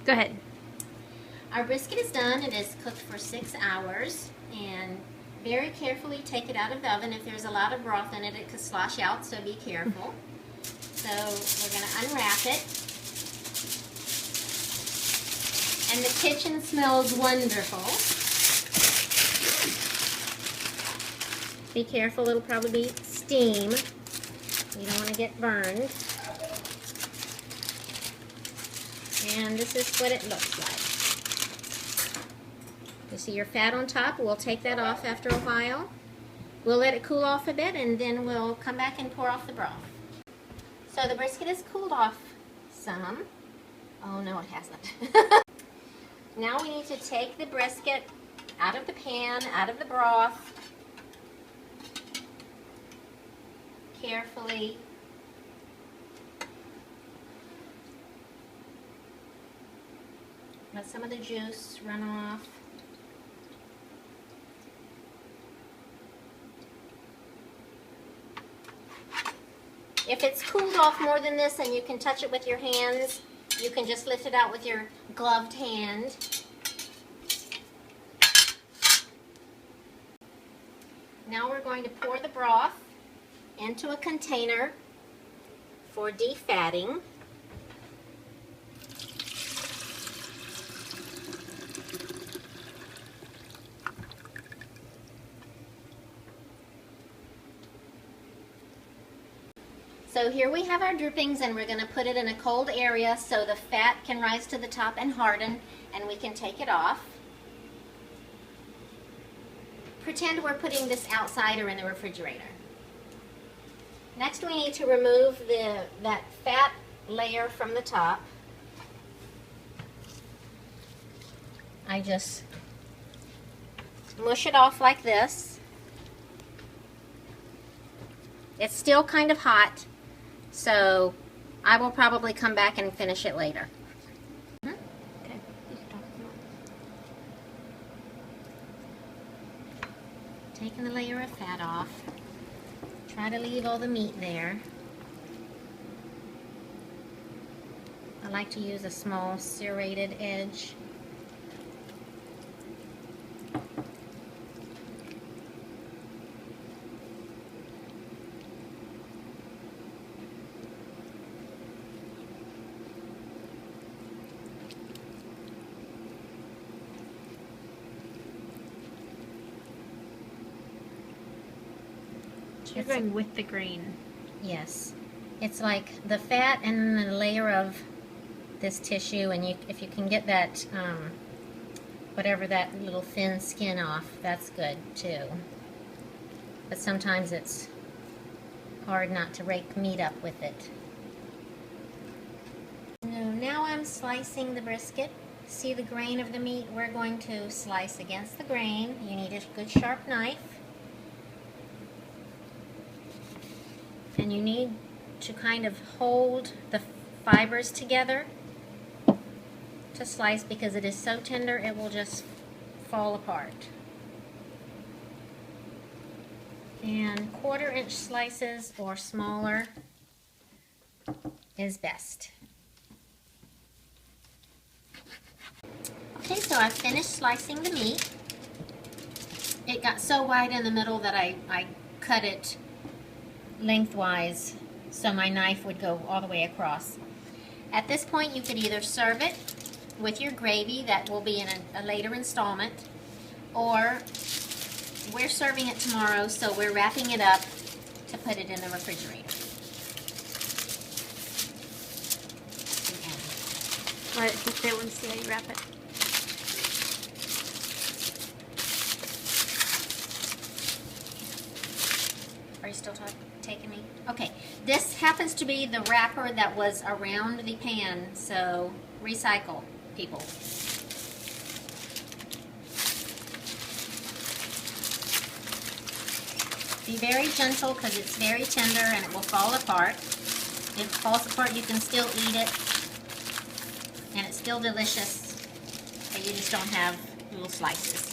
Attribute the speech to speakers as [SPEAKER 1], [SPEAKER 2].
[SPEAKER 1] Go ahead.
[SPEAKER 2] Our brisket is done. It is cooked for 6 hours, and very carefully take it out of the oven. If there's a lot of broth in it, it could slosh out, so be careful. So we're going to unwrap it. And the kitchen smells wonderful. Be careful, it'll probably be steam. You don't want to get burned. And this is what it looks like. You see your fat on top. We'll take that off after a while. We'll let it cool off a bit, and then we'll come back and pour off the broth. So the brisket is cooled off some. Oh no, it hasn't. Now we need to take the brisket out of the pan, out of the broth. Carefully. Let some of the juice run off. If it's cooled off more than this and you can touch it with your hands, you can just lift it out with your gloved hand. Now we're going to pour the broth into a container for defatting. So here we have our drippings, and we're going to put it in a cold area so the fat can rise to the top and harden, and we can take it off. Pretend we're putting this outside or in the refrigerator. Next we need to remove that fat layer from the top. I just mush it off like this. It's still kind of hot, so I will probably come back and finish it later. Okay. Taking the layer of fat off. Try to leave all the meat there. I like to use a small serrated edge.
[SPEAKER 1] You're going with the grain.
[SPEAKER 2] Yes. It's like the fat and then a layer of this tissue, and if you can get that, whatever that little thin skin off, that's good too. But sometimes it's hard not to rake meat up with it. Now I'm slicing the brisket. See the grain of the meat? We're going to slice against the grain. You need a good sharp knife. And you need to kind of hold the fibers together to slice, because it is so tender it will just fall apart. And 1/4 inch slices or smaller is best. Okay, so I've finished slicing the meat. It got so wide in the middle that I cut it lengthwise so my knife would go all the way across. At this point you could either serve it with your gravy, that will be in a later installment, or we're serving it tomorrow, so we're wrapping it up to put it in the refrigerator.
[SPEAKER 1] Let it sit there and see how you wrap it.
[SPEAKER 2] Are you still taking me? Okay, this happens to be the wrapper that was around the pan, so recycle, people. Be very gentle because it's very tender and it will fall apart. If it falls apart, you can still eat it, and it's still delicious, but you just don't have little slices.